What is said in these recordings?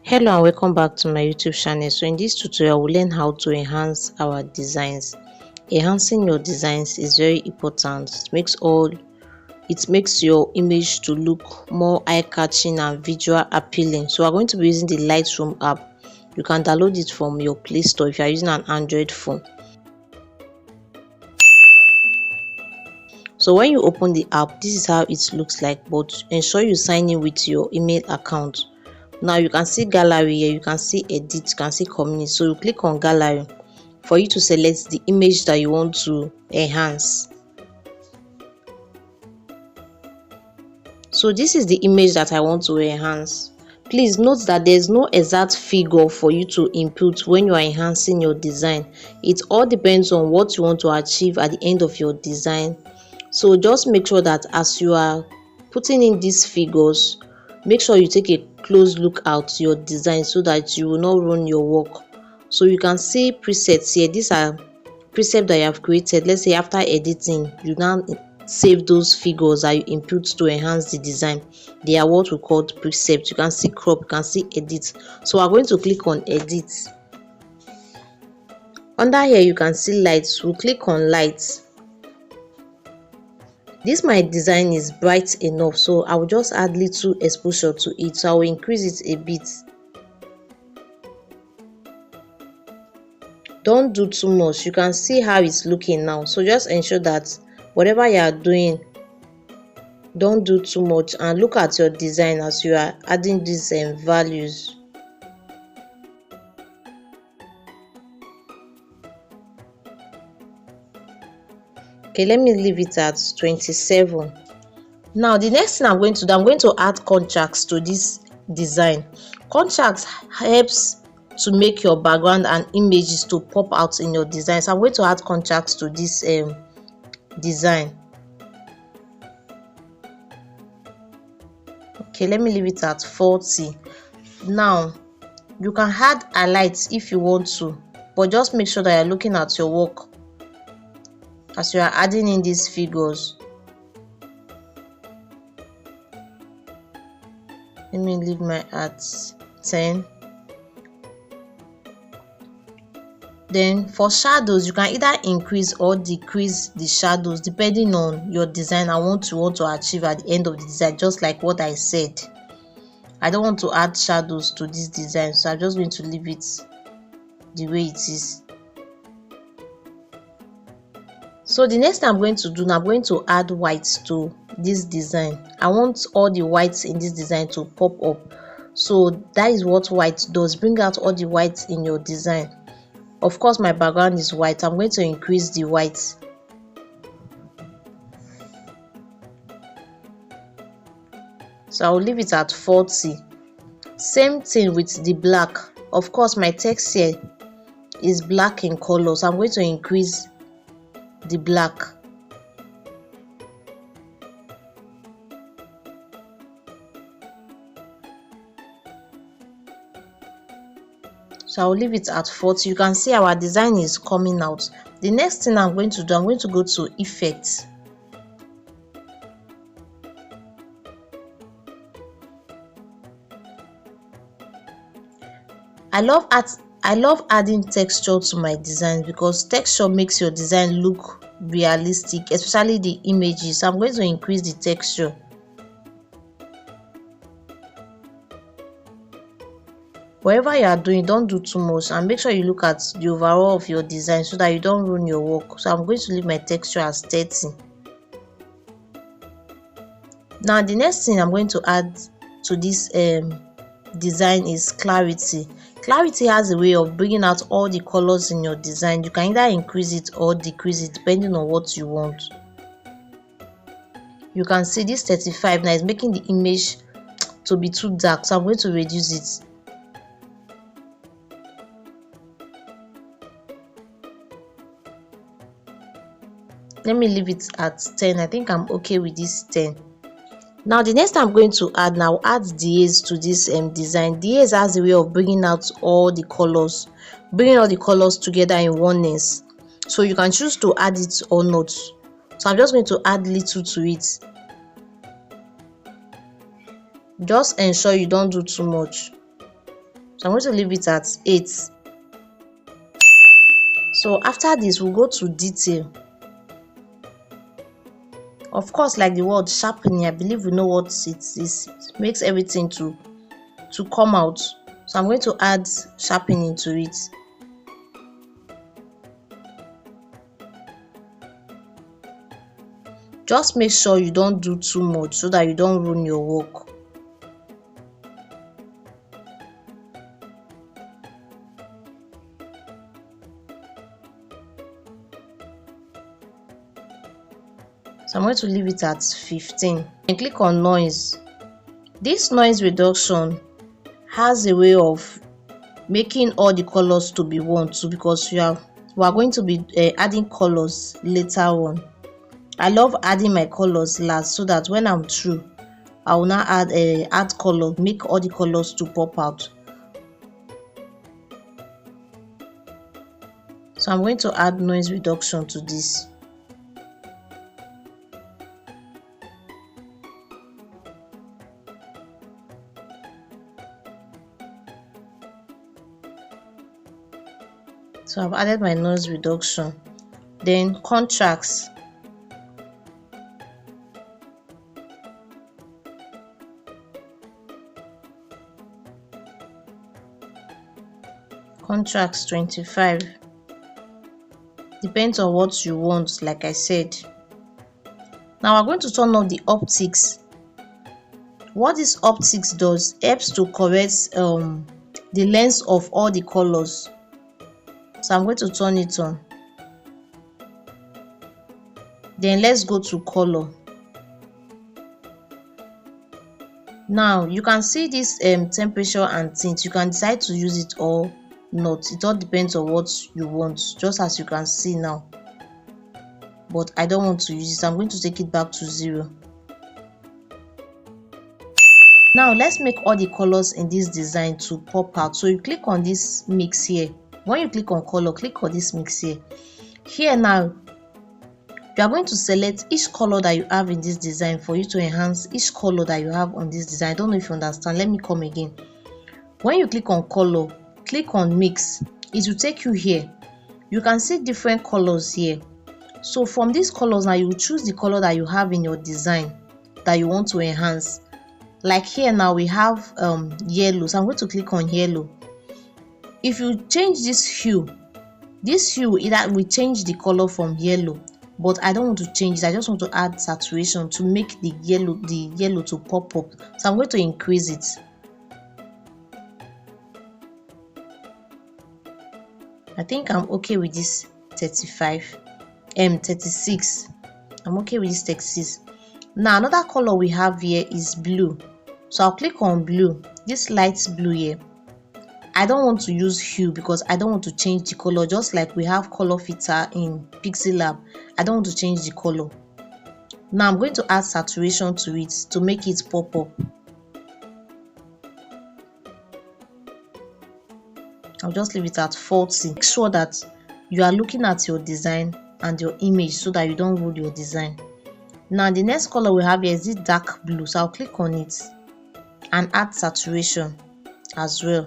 Hello and welcome back to my YouTube channel. So in this tutorial we'll learn how to enhance our designs. Enhancing your designs is very important. It makes your image to look more eye-catching and visual appealing. So we're going to be using the Lightroom app. You can download it from your Play Store if you are using an Android phone. So when you open the app, this is how it looks like, but ensure you sign in with your email account. Now you can see gallery here, you can see edit, you can see community. So you click on gallery for you to select the image that you want to enhance. So this is the image that I want to enhance. Please note that there is no exact figure for you to input when you are enhancing your design. It all depends on what you want to achieve at the end of your design. So just make sure that as you are putting in these figures, make sure you take a close look at your design so that you will not ruin your work. So you can see presets here. These are presets that you have created. Let's say after editing, you now save those figures that you input to enhance the design. They are what we call presets. You can see crop, you can see edit. So we're going to click on edit. Under here you can see lights. We'll click on lights. This my design is bright enough, so I will just add little exposure to it. So I will increase it a bit. Don't do too much. You can see how it's looking now. So just ensure that whatever you are doing, don't do too much, and look at your design as you are adding these values. Okay, let me leave it at 27. Now the next thing I'm going to do, I'm going to add contrast to this design. Contrast helps to make your background and images to pop out in your design. So I'm going to add contrast to this design. Okay, let me leave it at 40. Now you can add highlights if you want to, but just make sure that you're looking at your work as you are adding in these figures. Let me leave my at 10. Then for shadows, you can either increase or decrease the shadows depending on your design and what you want to achieve at the end of the design. Just like what I said, I don't want to add shadows to this design, so I'm just going to leave it the way it is. So the next thing I'm going to do now, I'm going to add whites to this design. I want all the whites in this design to pop up. So that is what white does, bring out all the whites in your design. Of course my background is white. I'm going to increase the whites. So I'll leave it at 40. Same thing with the black. Of course my text here is black in color, so I'm going to increase the black. So I'll leave it at 40. You can see our design is coming out. The next thing I'm going to do, I'm going to go to effects. I love adding texture to my designs because texture makes your design look realistic, especially the images. So I'm going to increase the texture. Whatever you are doing, don't do too much, and make sure you look at the overall of your design so that you don't ruin your work. So I'm going to leave my texture as 30. Now the next thing I'm going to add to this design is clarity. Clarity has a way of bringing out all the colors in your design. You can either increase it or decrease it depending on what you want. You can see this 35 now is making the image to be too dark, so I'm going to reduce it. Let me leave it at 10. I think I'm okay with this 10. Now the next I'm going to add DAs to this design. DAs has a way of bringing out all the colors, bringing all the colors together in oneness. So you can choose to add it or not. So I'm just going to add little to it. Just ensure you don't do too much. I'm going to leave it at 8. So after this, we'll go to detail. Of course, like the word sharpening, I believe we know what it is. It makes everything to come out. So I'm going to add sharpening to it. Just make sure you don't do too much so that you don't ruin your work. So I'm going to leave it at 15 and click on noise. This noise reduction has a way of making all the colors to be one too, because we are going to be adding colors later on. I love adding my colors last so that when I'm through, I will now add color, make all the colors to pop out. So I'm going to add noise reduction to this. So I've added my noise reduction. Then contrast. Contrast 25. Depends on what you want, like I said. Now we're going to turn on the optics. What this optics does helps to correct the length of all the colors. So I'm going to turn it on. Then let's go to color. Now you can see this temperature and tint. You can decide to use it or not. It all depends on what you want, just as you can see now. But I don't want to use it. I'm going to take it back to 0. Now let's make all the colors in this design to pop out. So you click on this mix here. When you click on color, click on this mix here. Here now, you are going to select each color that you have in this design for you to enhance each color that you have on this design. I don't know if you understand. Let me come again. When you click on color, click on mix. It will take you here. You can see different colors here. So from these colors now, you will choose the color that you have in your design that you want to enhance. Like here now, we have yellow. So I'm going to click on yellow. If you change this hue either will change the color from yellow, but I don't want to change it. I just want to add saturation to make the yellow to pop up. So I'm going to increase it. I think I'm okay with this 36. I'm okay with this 36. Now another color we have here is blue. So I'll click on blue, this light blue here. I don't want to use hue because I don't want to change the color, just like we have color filter in Pixel Lab. I don't want to change the color. Now I'm going to add saturation to it to make it pop up. I'll just leave it at 40. Make sure that you are looking at your design and your image so that you don't ruin your design. Now the next color we have here is this dark blue. So I'll click on it and add saturation as well.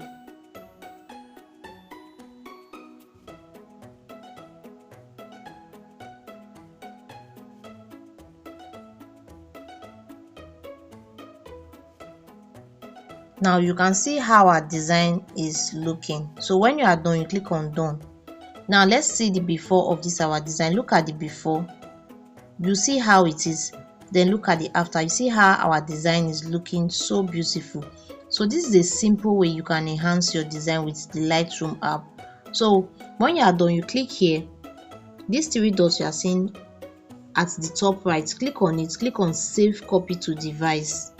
Now you can see how our design is looking. So when you are done, you click on done. Now let's see the before of this our design. Look at the before. You see how it is. Then look at the after. You see how our design is looking so beautiful. So this is a simple way you can enhance your design with the Lightroom app. So when you are done, you click here. These 3 dots you are seeing at the top right, click on it. Click on save copy to device.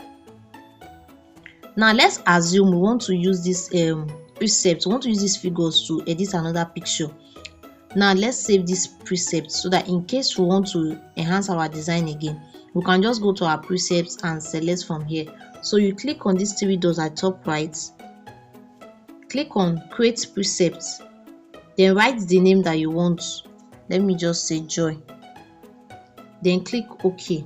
Now let's assume we want to use this preset. We want to use these figures to edit another picture. Now let's save this preset so that in case we want to enhance our design again, we can just go to our presets and select from here. So you click on these 3 dots at top right, click on create preset, then write the name that you want. Let me just say joy. Then click OK.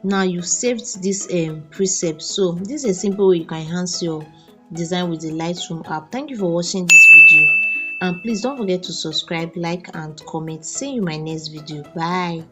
Now you've saved this precept. So this is a simple way you can enhance your design with the Lightroom app. Thank you for watching this video, and please don't forget to subscribe, like and comment. See you in my next video. Bye.